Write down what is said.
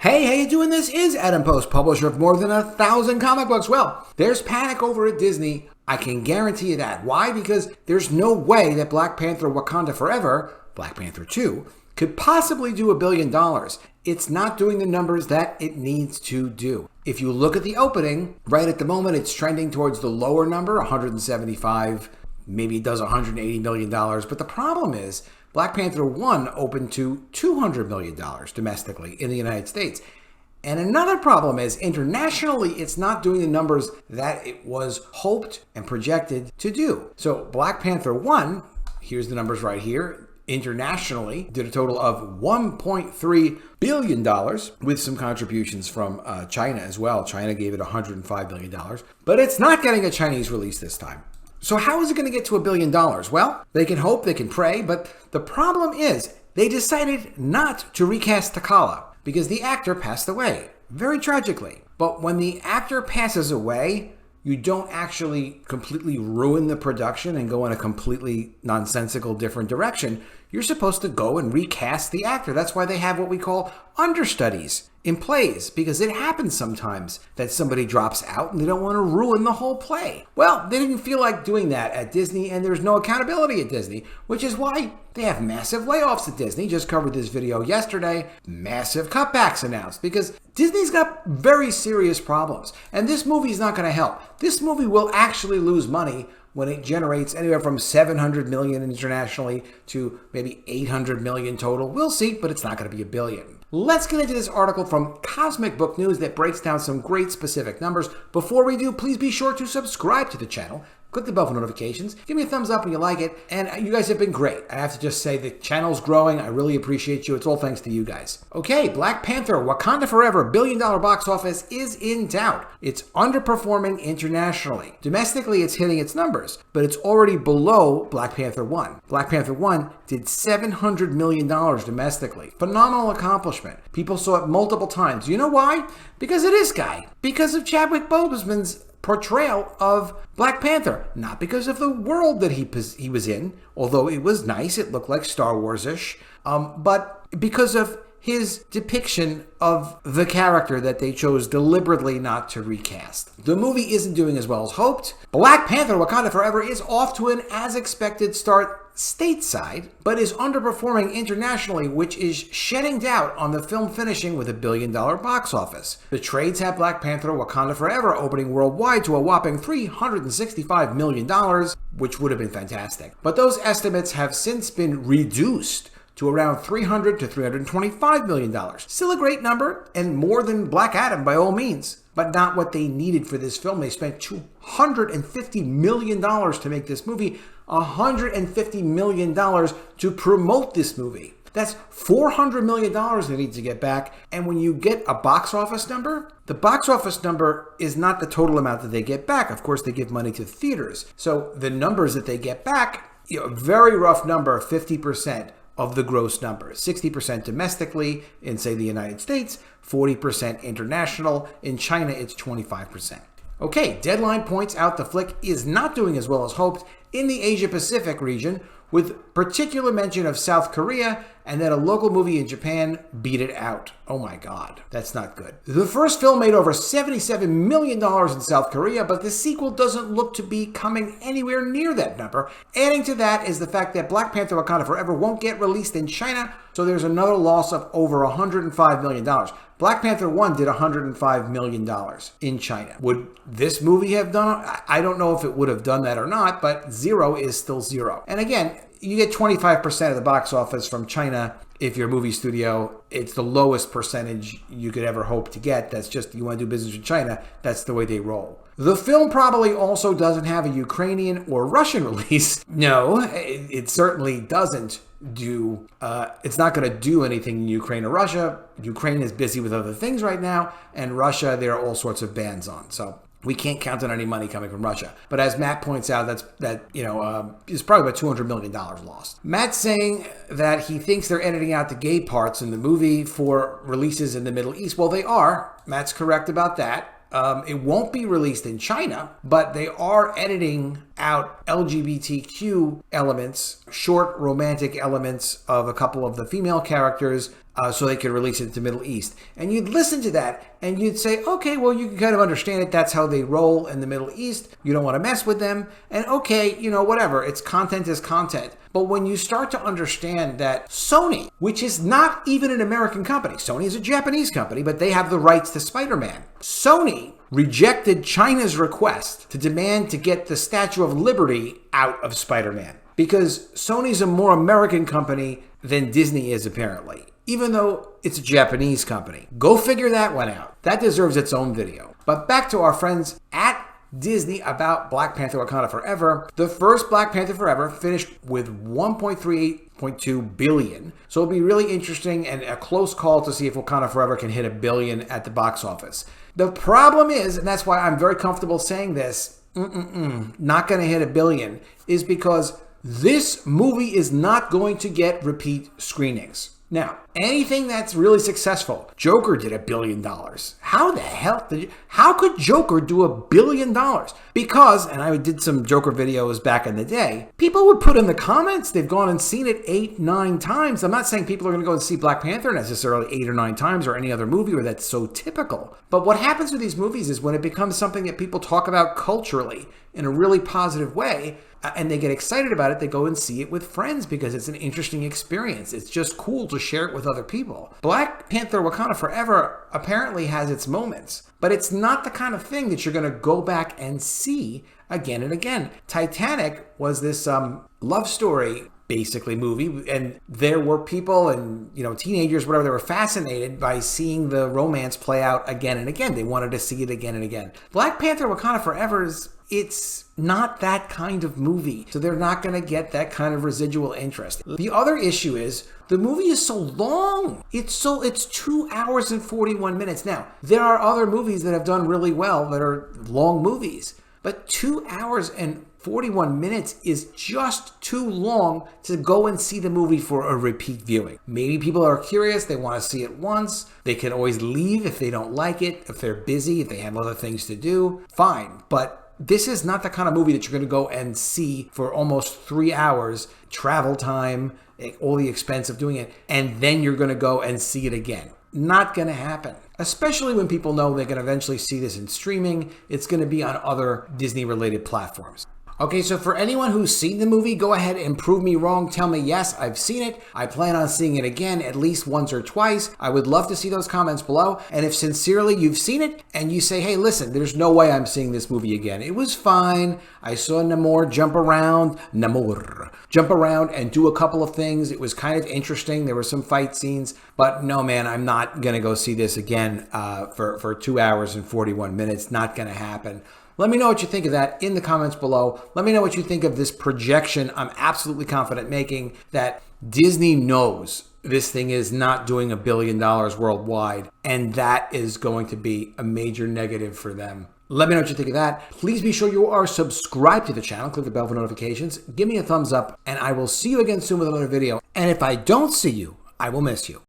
Hey, how you doing? This is Adam Post, publisher of more than 1,000 comic books. Well, there's panic over at Disney. I can guarantee you that. Why? Because there's no way that Black Panther Wakanda Forever, Black Panther 2, could possibly do $1 billion. It's not doing the numbers that it needs to do. If you look at the opening, right at the moment, it's trending towards the lower number, 175, maybe it does $180 million. But the problem is, Black Panther 1 opened to $200 million domestically in the United States. And another problem is, internationally, it's not doing the numbers that it was hoped and projected to do. So Black Panther 1, here's the numbers right here, internationally did a total of $1.3 billion with some contributions from China as well. China gave it $105 million, but it's not getting a Chinese release this time. So how is it going to get to $1 billion? Well, they can hope, they can pray, but the problem is they decided not to recast T'Challa because the actor passed away, very tragically. But when the actor passes away, you don't actually completely ruin the production and go in a completely nonsensical different direction. You're supposed to go and recast the actor. That's why they have what we call understudies in plays, because it happens sometimes that somebody drops out and they don't want to ruin the whole play. Well, they didn't feel like doing that at Disney, and there's no accountability at Disney, which is why they have massive layoffs at Disney. Just covered this video yesterday. Massive cutbacks announced because Disney's got very serious problems, and this movie is not going to help. This movie will actually lose money when it generates anywhere from $700 million internationally to maybe $800 million total. We'll see, but it's not going to be $1 billion. Let's get into this article from Cosmic Book News that breaks down some great specific numbers. Before we do, please be sure to subscribe to the channel. Click the bell for notifications. Give me a thumbs up when you like it. And you guys have been great. I have to just say the channel's growing. I really appreciate you. It's all thanks to you guys. Okay, Black Panther Wakanda Forever $1 billion box office is in doubt. It's underperforming internationally. Domestically, it's hitting its numbers, but it's already below Black Panther 1. Black Panther 1 did $700 million domestically. Phenomenal accomplishment. People saw it multiple times. You know why? Because of this guy. Because of Chadwick Boseman's portrayal of Black Panther, not because of the world that he was in, although it was nice, it looked like Star Wars-ish, but because of his depiction of the character that they chose deliberately not to recast. The movie isn't doing as well as hoped. Black Panther Wakanda Forever is off to an as-expected start stateside, but is underperforming internationally, which is shedding doubt on the film finishing with $1 billion box office. The trades have Black Panther Wakanda Forever opening worldwide to a whopping $365 million, which would have been fantastic. But those estimates have since been reduced to around $300 to $325 million. Still a great number, and more than Black Adam by all means, but not what they needed for this film. They spent $250 million to make this movie, $150 million to promote this movie. That's $400 million they need to get back. And when you get a box office number, the box office number is not the total amount that they get back. Of course, they give money to theaters. So the numbers that they get back, very rough number, 50% of the gross numbers. 60% domestically in, say, the United States, 40% international. In China, it's 25%. Okay, Deadline points out the flick is not doing as well as hoped in the Asia-Pacific region, with particular mention of South Korea, and then a local movie in Japan beat it out. Oh my God, that's not good. The first film made over $77 million in South Korea, but the sequel doesn't look to be coming anywhere near that number. Adding to that is the fact that Black Panther Wakanda Forever won't get released in China, so there's another loss of over $105 million. Black Panther 1 did $105 million in China. Would this movie have done it? I don't know if it would have done that or not, but zero is still zero. And again, you get 25% of the box office from China if you're a movie studio. It's the lowest percentage you could ever hope to get. That's just, you want to do business with China, that's the way they roll. The film probably also doesn't have a Ukrainian or Russian release. No, it certainly doesn't do, it's not going to do anything in Ukraine or Russia. Ukraine is busy with other things right now, and Russia, there are all sorts of bans on. So we can't count on any money coming from Russia. But as Matt points out, is probably about $200 million lost. Matt's saying that he thinks they're editing out the gay parts in the movie for releases in the Middle East. Well, they are. Matt's correct about that. It won't be released in China, but they are editing out LGBTQ elements, short romantic elements of a couple of the female characters, so they could release it to Middle East. And you'd listen to that and you'd say, okay, well, you can kind of understand it. That's how they roll in the Middle East. You don't want to mess with them. And okay, whatever. It's content is content. But when you start to understand that Sony, which is not even an American company, Sony is a Japanese company, but they have the rights to Spider-Man. Sony rejected China's request to demand to get the Statue of Liberty out of Spider-Man because Sony's a more American company than Disney is, apparently, even though it's a Japanese company. Go figure that one out. That deserves its own video. But back to our friends at Disney about Black Panther Wakanda Forever. The first Black Panther Forever finished with 1.38.2 billion. So it'll be really interesting and a close call to see if Wakanda Forever can hit $1 billion at the box office. The problem is, and that's why I'm very comfortable saying this, not going to hit $1 billion, is because this movie is not going to get repeat screenings. Now, anything that's really successful, Joker did $1 billion. How the hell how could Joker do $1 billion? Because, and I did some Joker videos back in the day, people would put in the comments, they've gone and seen it 8, 9 times. I'm not saying people are going to go and see Black Panther necessarily 8 or 9 times or any other movie where that's so typical. But what happens with these movies is when it becomes something that people talk about culturally in a really positive way, and they get excited about it, they go and see it with friends because it's an interesting experience. It's just cool to share it with other people. Black Panther Wakanda Forever apparently has its moments, but it's not the kind of thing that you're going to go back and see again and again. Titanic was this love story basically movie, and there were people and teenagers, whatever, they were fascinated by seeing the romance play out again and again. They wanted to see it again and again. Black Panther Wakanda Forever it's not that kind of movie, so they're not going to get that kind of residual interest. The other issue is the movie is so long. It's 2 hours and 41 minutes. Now, there are other movies that have done really well that are long movies, but 2 hours and 41 minutes is just too long to go and see the movie for a repeat viewing. Maybe people are curious, they want to see it once. They can always leave if they don't like it, if they're busy, if they have other things to do, fine. But this is not the kind of movie that you're going to go and see for almost 3 hours, travel time, all the expense of doing it, and then you're going to go and see it again. Not going to happen. Especially when people know they can eventually see this in streaming. It's going to be on other Disney-related platforms. Okay, so for anyone who's seen the movie, go ahead and prove me wrong. Tell me, yes, I've seen it. I plan on seeing it again at least once or twice. I would love to see those comments below. And if sincerely you've seen it and you say, hey, listen, there's no way I'm seeing this movie again. It was fine. I saw Namor jump around and do a couple of things. It was kind of interesting. There were some fight scenes. But no, man, I'm not going to go see this again for 2 hours and 41 minutes. Not going to happen. Let me know what you think of that in the comments below. Let me know what you think of this projection I'm absolutely confident making that Disney knows this thing is not doing $1 billion worldwide, and that is going to be a major negative for them. Let me know what you think of that. Please be sure you are subscribed to the channel. Click the bell for notifications. Give me a thumbs up, and I will see you again soon with another video. And if I don't see you, I will miss you.